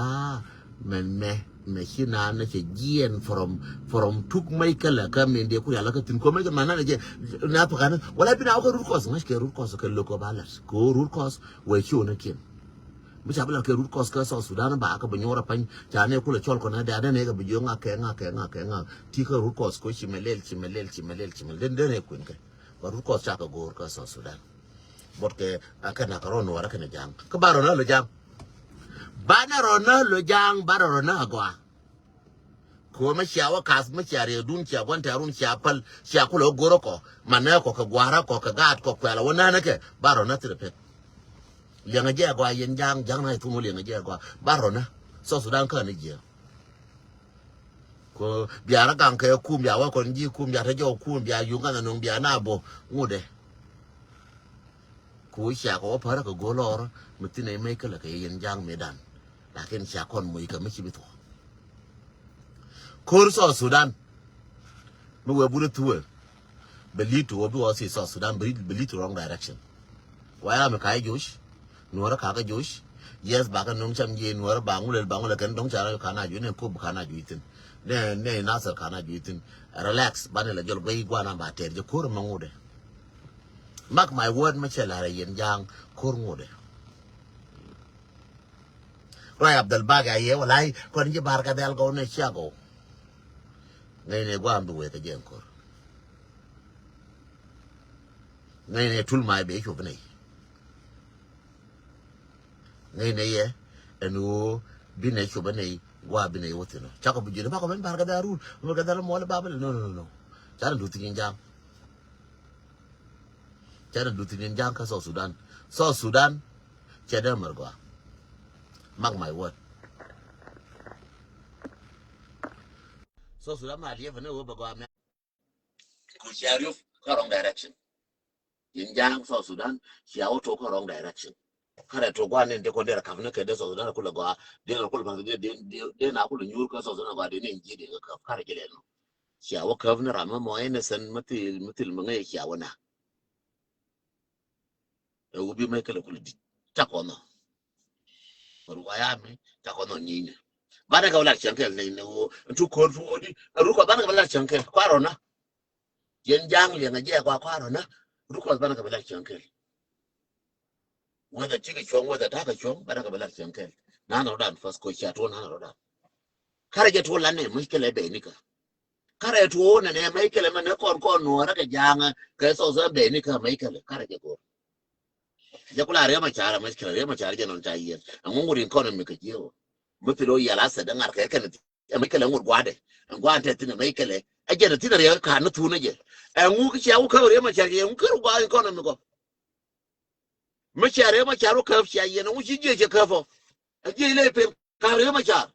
me hina na che gien from tuk mai kala ka me de ku ya la ka tin ko me mana je na to kana wala bina ko rut kos ngash ke rut kos ke lo ko balas ko rut kos we chu na kin mi cha bla ke rut kos ka so Sudan ba ka banyora pan cha ne ku le chol ko na da ne ga bijo nga ke ti ka rut kos ko chimelel den ne ku nke ba rut kos cha ka gor ka so Sudan bot ke aka na karon wara ka ne jang ka baro na le jang Banarona Lojang Barona Gua. Kuma shawa kas ma share dun sha gwanta run sha pal sha kula goroko manako ka gwara ko ka gat ko kwala wana nake barona trepe lenga je gwa yen jang na tumu lenga je gwa barona so sudan ka ni je ko biara kan ka kum ya wa kon ji kum ya ta jo kum ya yunga na nong bia na bo ngude ku sha ko para ka golor mutine mai kala ka yen jang medan lakin sha kon mu ka mishi bito Kurso Sudan, no we would to believe to what was South Sudan, believe to wrong direction. Why am a Kai Josh? Nor a Kaka Josh? Yes, back and Nuncham Yen, nor a Bangul, Bangul, and Don't Chara Kana, Union Kub Kana Juitin. Then, Nasser Kana Juitin. Relax, Banela Jolway, Guana Bate, the Kurmode. Mark my word, Michel, and young Kurmode. Right up the bag, I will I, couldn't you bark at the Algona Chago? Ngay go am duwe ka jen kor ngay tul mai be ko bnei ngay ye enu bine ko bnei wa bine wotino chako bujire ba ko ben barka darul mo ga dal mo la babal no chara du tin jang ka so Sudan cheda margo mark my word so Sudan ma liye bne wo ba go am ku shariuf ka wrong direction yin jang so Sudan shi auto ka wrong direction kare to gwa ne de ko der kafne ke de so Sudan kula gwa de na kula de na kula nyur ka so Sudan gwa de ne nji de ka kare gele no shi awo kafne rama mo ene san matil mangai shi awana e ubi mai kala kula di ta kono ruwa ya me ta kono nyine bana ka wala chankel ne no tu ko fu odi ruko bana ka wala chankel kwaro na yen jang le ngaje kwa kwaro na ruko bana ka wala chankel whether chiki chong whether taka chong bana ka wala chankel na no dan fas ko cha to na no dan kare je to la ne mushkele be nika kare to ne mai kele man kon no ra ka jang ka so be nika mai kele kare je ko je kula re ma chara mushkele re ma chara je non ta yen nguri economy ka jiyo mutilo ya la sa dangar ka kan mai kele ngur gwade gwante tin mai kele ajena tin re ka na tu ne je ngu ki ya ka re ma chara je ngur gwa economy ko ma chara ka fi yen ngu ji je ka fo aje le pe ka re ma chara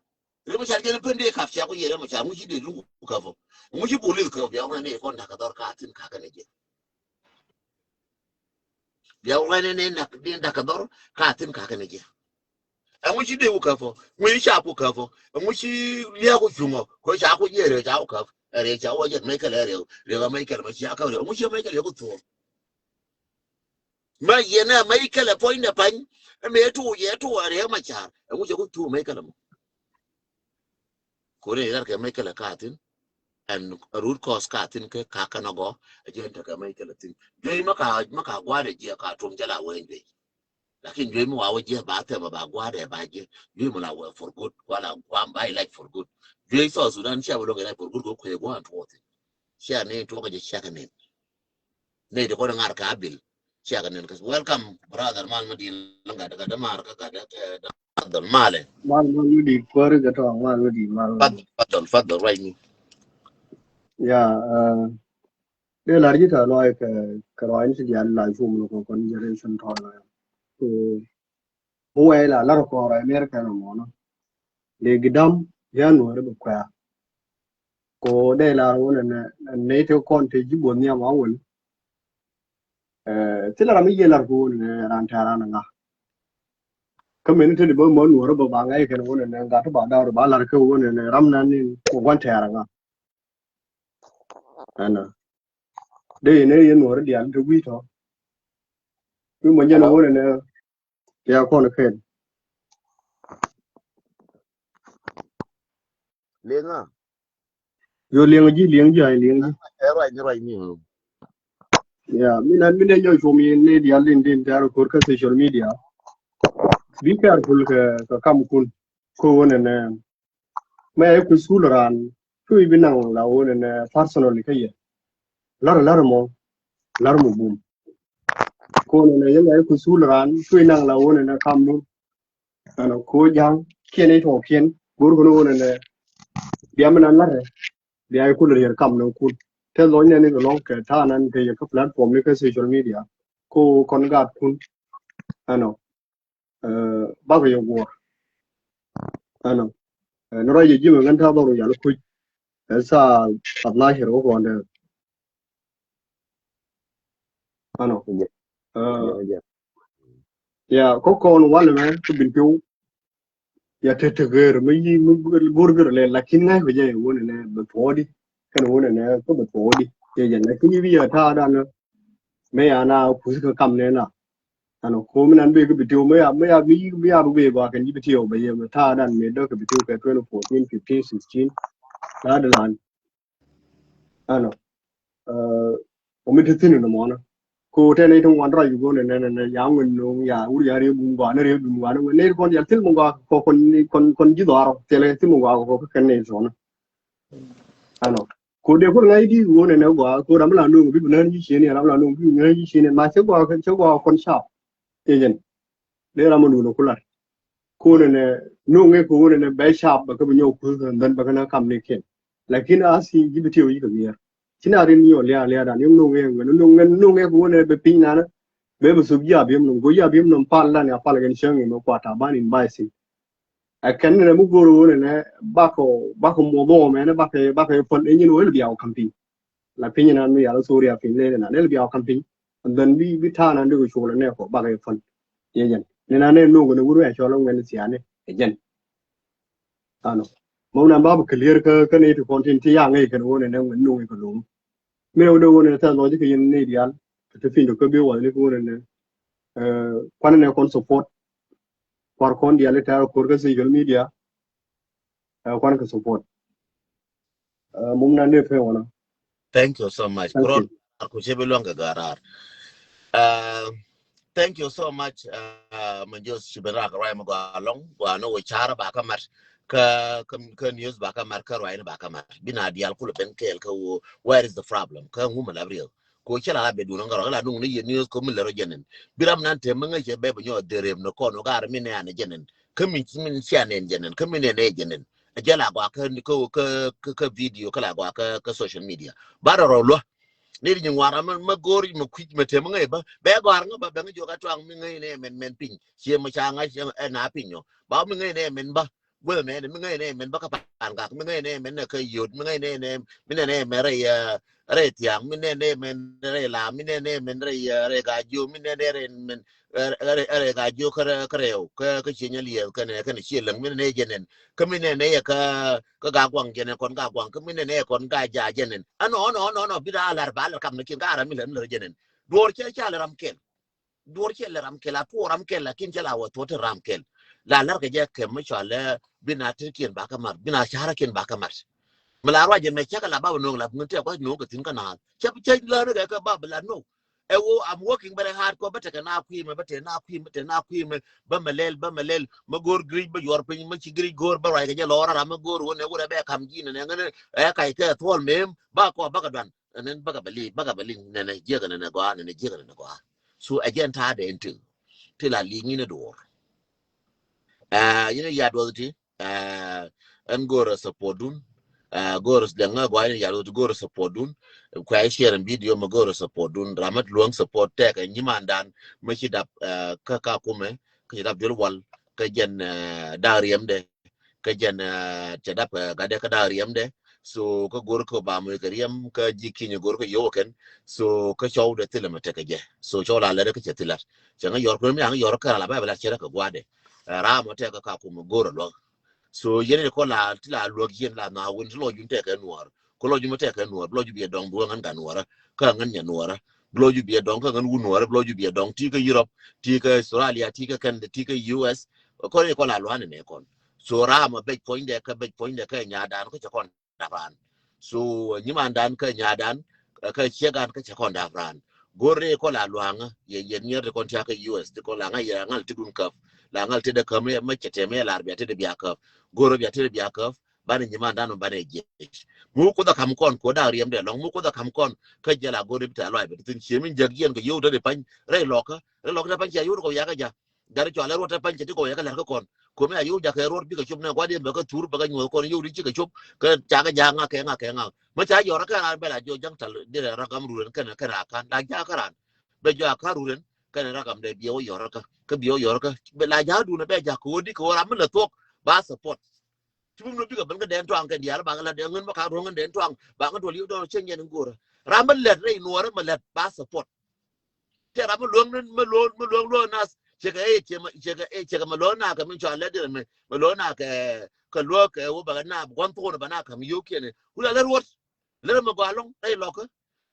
je pende ka fi ko yere ma chara ngu ji de lu ka fo ngu ji boli ka ya ne ko na ka dor ka tin ka ne je ya ne na din da ka dor ka tin ka ne je ngu ji de ka fo ngu sha ku ka fo ngu ji ya ku jumo ko sha ku yere ja ku ka re ja wo je mai ka re ga mai ka ma sha ka re ngu ji mai ka le ku to ma yena mai ka le point pan me tu ye tu re ma chara ngu ji ku tu mai ka le ko re ga ka mai ka le ka tin and root cause ka tin ke ka kana go ajen ta ka mai ka le tin dai maka gwa de je ka tum jala wende lakin dai mu wa waje ba ta ba gwa de ba je dai mu na wa for good wala kwa bai like for good dai so Sudan sha bulo ga for good ko ko go an to sha ne to ka je sha ka ne de ko ngar ka bil sha ka ne welcome brother man madin langa daga da mar ka da male mal di kwar ga to mal di fadal right me ya de la ji ta lo ka ro ni ya la ju mu ko kon generation to la to mo wa la la ko ra america no mo no le gidam ya no re kwa ko de la ro ne te kon te ji bo ni ma wol ti la mi ye la ko ne ran ta ran nga community de bo mo no re ba ngai ke no ne ga to ba da ba la ko ne ram nan ni ko wan ta ra nga ana de ne ye no re dia to wi to mi mo nya no ne ya ko ne ken lenga yo liang ji ai liang ji right me ya min yo show mi ne dia LinkedIn ta ko ka social media be careful ka kam kun ko wona ne mai ku suluran tu ibinang la wona ne personally kay lar mo bum ko ne yanga ku suluran tu inang la wona ne kam nu ano ko jang kiene to kien gur ko ne biam nan la bi ay ko le kam no ku te lo ne ni long ke ta nan ke ka platform ni ka social media ko kon ga kun ano ba ko yo go ano no ra ji mo ngan ta ba ro ya ku sa Allah hero ko ne ano ya ko kon wala me ku bin piu ya te ger mi gur gur le lakin ngai be je wona ne ba thodi kan wona ne ko ba thodi ye je lakin bi ya ta da ne me ya na ku ka kam ne na ano ko mi nan be ko bitiu me ya be ba kan bi tiyo ba ye ma ta dan me do ko bitiu ka 2014 15 16 da da lan ano o mi te tinu no mo na ko te nei tong wan ra yu go ne ya ngun no ya uri ya re bu ba ne re bu ba ne kon ya til mo ga ko kon ji do aro tele til mo ga ko kan ne so na ano ko de ko ngai di go ne go ko ram la no bi bu nan ji shi ne ram la no bi ngai ji shi ne ma che go kon sha ye jen le ram no ko la ko ne no ngai ko ne ba sha ba ko nyo ku dan ba kana kam ne ken lakin asi ji bi ti yi ko ya china rin yo le da no ngai ko ne be pin na be bu sub ya bim no go ya bim no pal la ne pal gen shang no kwa ta ban in bai si a kan ne mu go ro ne ba ko mo do me ne ba ke fon en no le biao camping la pin na no ya lo so ya pin le na le biao camping and then bi ta na do ko ne ko ba ke fon ye jen ne na ne no go ne ru ya cho lo ngen si ane e jen ano mo na ba clear ka ne to content ti ya ngai kan wo ne ngen no ko lo me do ne ta lo ji ke yin ne dial te fin do ko be wa ne ko ne quan ne kon support par kon dia le ta ko ga social media quan ka support mum na ne fe wona Thank you so much. thank Kron you ko chebe longa garar. Thank you so much. Manjos shibera ka rai mo along wa no chara ba ka mar ka news ba ka mar ka rai ba ka mar bina dial kulu ben kel ka where is the problem ka nguma la real ko chala be du ngaro la nung ni news ko mil ro jenen biram nan te manga je be nyo derem no ko no gar mi ne an jenen ka min sianen jenen ka min ne jenen ajala gwa ka video kala gwa ka social media ba ro lo ni ni ngwara ma gori ma kwit ma te ngai ba be gwar nga ba nga jo ka twang mi ngai ne men pin che ma cha nga na pinyo ba mi ngai ne men ba we me mi ngai ne men ba ka pan ga mi ngai ne men na ka yod mi ngai ne mi ne me re tiang mi ne men re la mi ne men re ga jo mi ne re men re ga jo ka reo ka che nya liel ka ne che lang mi ne jenen ka mi ne ka ga gwang jenen kon ga gwang ka mi ne kon ga ja jenen no bida alar bal kam ne kin gara mi len le jenen dor che cha le ram kel a po ram kel la kin cha la wa to ram kel la lar ke je ke ma cha le bina tirkin ba kamar bina shara kin ba kamar mala ra je me cha la ba no la ngun te ko no ko tin kana cha che la ne ka ba la no I'm working very hard ko bata kana ku me bata na ku me ba malel ma gor gri ba yor pin ma ci gri gor ba ra ga lora ma gor wona wura be kam gi ne ngane e kai ke tol mem ba ko ba ka dan nen ba ka bali ne je ga ne go ne je ga ne go so again ta da into till a li ni ne do ya do ti en gor support dun goros da nga gwa ya do goros support dun kwa share video ma goros support dun ramat luang support te ka nyimandan ma ci dab ka kume ka dab jol wal ka jen dariyam de ka jen te dab ga de ka dariyam de so ka gor ko ba mu kariyam ka jiki ni gor ko yoken so ka show de tilama te ka je so chola la de ka tilat nga yor ko mi nga yor ka la ba la chere ka gwa de ramo te ka kume goro lo so yene ko la tila lo yen la na won lo jun te ka nuor ko lo jun te ka nuor lo ju bi dong bu ngan kan nuora ka ngan nya nuora lo ju bi dong ka ngan wu nuora lo ju bi dong ti ka Europe ti ka Australia ti ka Canada ti ka US ko le ko la lo ne kon so ra ma be point de ka nya dan ko kon da ran so nyi man dan ka nya dan ka che gan ka kon da ran gore ko la lo nga ye nyer de kon ta ka US ko la nga ya ngal ti dun ka la ngal te de kame ma chete me la arbia te de biaka goro bia te de biaka bani nyima ndano bani je mu ko da kam kon ko da riem de long mu ko da kam kon ka jela goro bita lo be tin chemin jagien ko yodo de pan re loka de pan ja yodo ko yaga ja gari to ala rota pan chete ko yaga la ko kon ko me ayu ja ke ror bi ka chup na kwa de ba ka tur ba ka nyu ko yu ri chi ka chup ka cha ka ja nga ke ma cha yo ra ka na be la jo jang tal de ra kam ru ka na kan la ja ka ran be ja ka ru ren ka na ra kam de bi yo ra ka bi yo ra ka be la ja du na be ja ko di ko ra mun la tok ba support chum no bi ka ban ka den twang ka dia ba ka la de ngun ba ka ro ngun den twang ba ka do li do chen yen ngura ra man let re no ra ma let ba support te ra ma luong nas chega ma lo na ka min cha le de ma lo na ka lo ka wo ba na gon to ba na ka mi yo ke ne ula le wot le ma ga long ai lo ka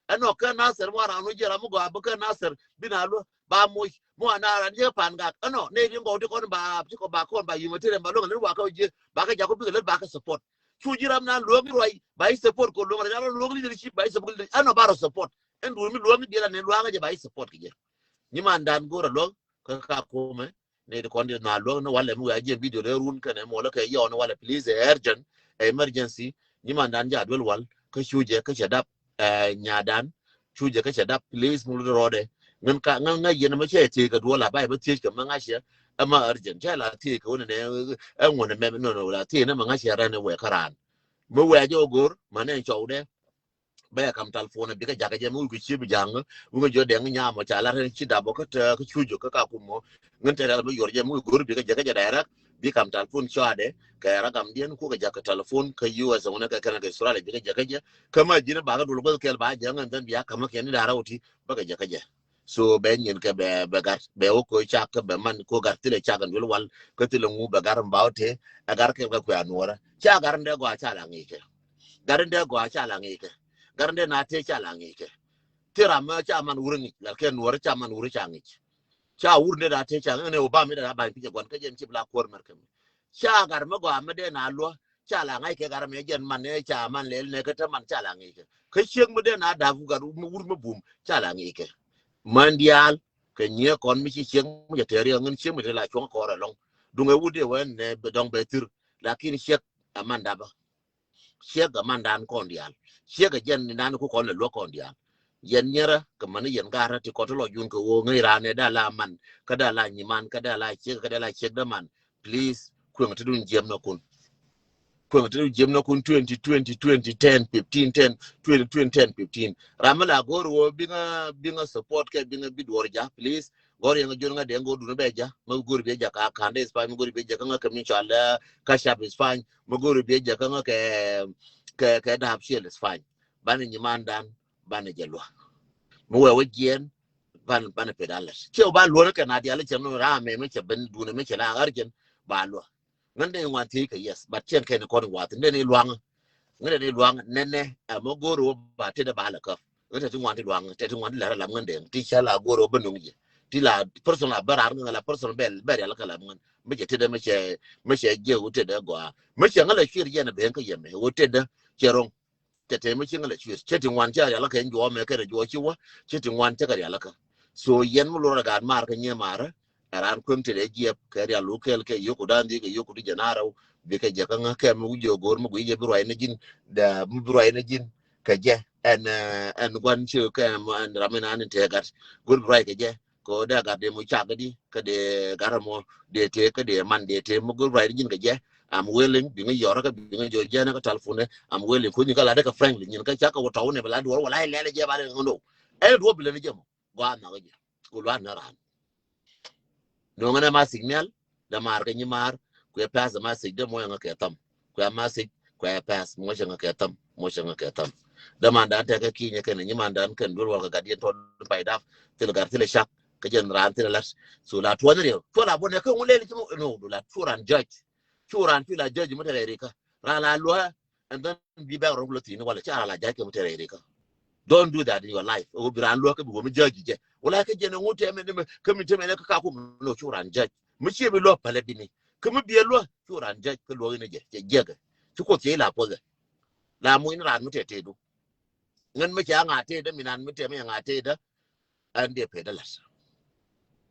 ano ka nasir mo ra no jera mo ga ba ka nasir bina lo ba mo na ra je pan ga ano ne ri ngo de ko ba ko ba ko ba yimo tere ba lo le wa ka je ba ka ja ko bi le ba ka support chu jiram na lo mi roi ba support ko lo ga lo leadership ba support ano ba support en du mi lo mi dira ne lo ga je ba support ki je ni man dan go ra lo ka ko me ne de kon na lo no wala mu ya je video le run ka ne mo la ka yo no wala please urgent emergency ni man dan ja dwel wal ka chuje ka chadap nyadan chuje ka chadap please mu rode ngan ka ngan yen ma che ti ka do la ba ti ka ma nga she ama urgent cha la ti ka wona ne en wona me no la ti na ma nga she ra ne we karan mo we jo gor ma ne chou de ba kam telephone bi ka jaga je mu ku chi bi jang mu jo de nya ma cha la ren chi da bo ka chuje ka ku mo ngan te la bi yor je mu gor bi ka jaga je direct bi kam telephone cha de ka ra kam dien ku ka jaga telephone ka yu asa wona ka kana ka sura le bi ka jaga je kama jina ba ka dul ba kel ba jangan dan biya kama ken da rawti ba ka jaga je so ben yen ka be gar be o ko cha ka be man ko gar tile cha kan dul wal ka tile ngu ba gar mbawte agar ke ka ku anora cha gar nde go cha la ngi ke gar nde go cha la ngi ke gar nde na te cha la ngi ke tira ma cha man wurin la ken wor cha man wuri cha ngi cha wurde da te cha ne o ba mi da ba fi gon ka jen ci bla kor mar kam cha gar ma go amade na lo cha la ngai ke gar me jen man ne cha man le ne ka ta man cha la ngai ke ka shek mu de na da fu gar mu wur mu bum cha la ngai ke mandial ke nye kon mi ci shek mu je tere ngin shek mu de la chon ko ra long du ngai wude wen ne be dong be tir lakin shek amanda ba shek amanda an kon dial shek jen ni nan ko kon le lo kon dial yen nyera ka man yen gara ti ko to lo yun ko wo ngai ra ne da la man ka da la ni man ka da la shek da man please ku ngata dun jem na kun ko ngata jem na kun 2020 2010 15 10 2020 10 15 ramala gor wo binga support ke binga bidwor ja please gor yang jon nga de ngo du be ja ma gor be ja ka kande is fine gor be ja ka ka min chala ka shap is fine ma gor be ja ka ke da hapshel is fine ban ni mandan ban jelwa mo we gen ban pedalas che ba lo ka na dia le cheno ra me me che ben du ne me che na arjen ba lo ngan de wan ti ka yes but chen ken ko wa tin ne luang ngan de luang ne mo goro ba te da ba la ka ngan te wan ti luang te wan la la ngan de ti cha la goro ben ngi ti la personal barar ngan la personal bel la ka la ngan me che te da me che je u te da gwa me che ngan la shir ye na ben ka ye me u te da che rong te me che ngan la shir che ti wan cha ya la ka njo me ka de jo chi wa che ti wan cha ka ya la ka so yen mo lo ga mar ka nye mara aran kun te de je ka ya local ke yoku dandi ke yoku di janaro be ka je kan ka mu jo gor mu je biro ay na jin da mu biro ay na jin ka je en gwan che ka an ramena an te gat gor biro ay ka je ko da ga de mu cha ga di ka de garamo de te ka de man de te mu gor biro ay jin ka je am willing bi nga yora ka bi nga jo je na ka telephone am willing ko ni ka la de ka friendly ni ka cha ka wo taw ne bala do wala le je ba de ngono e do bi le je mo gwa na ga je ko la na ran no ngana ma signal da mar ga ni mar ku ya pass ma sig da mo nga ka tam ku ya ma sig ku ya pass mo nga ka tam mo nga ka tam da man da ta ka ki ne kan ni man da kan dur wa ga di to pai da til gar til shak ka jen ran til las so la to ne to la bo ne kan wule li mo no do la to ran judge to ran fi la judge mo tare ka ra la lo and then be back ro loti ni wala cha la judge mo tare ka don't do that in your life o bi ran lo ka bi mo judge je wala ka je ne ngote me ka mi te me ka ku no to ran judge mu ce bi lo pale bi ni kuma biye lo to ran judge ka lo ne je ga ci ko ce la po la mu ni ran mu te do ngan mu ce nga te da minan mu te me nga te da and they pay the less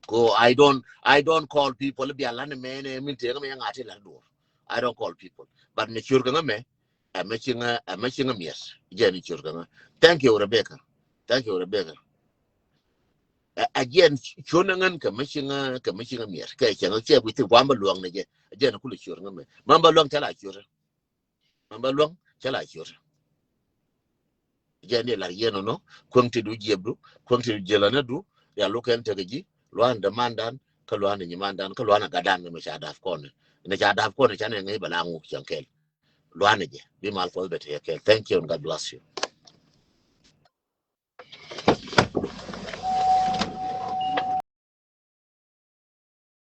ko I don't call people bi ala ne me ne mi te me nga te la do I don't call people but ne chur ga me a me chinga mies je ni chur ga thank you Rebecca again chonangan ka machinga mier ka changa che buti kwamba luang ne je again kulu chur ngame mamba luang chala chur again la yeno no kwangti du jebdu kwangti jelana du ya loken tegeji luan da mandan ka luan ni mandan ka luan gadan ne cha daf kone ne cha daf kone chane ngai balangu chankel luan je bi mal fo bete kel. Thank you and God bless you.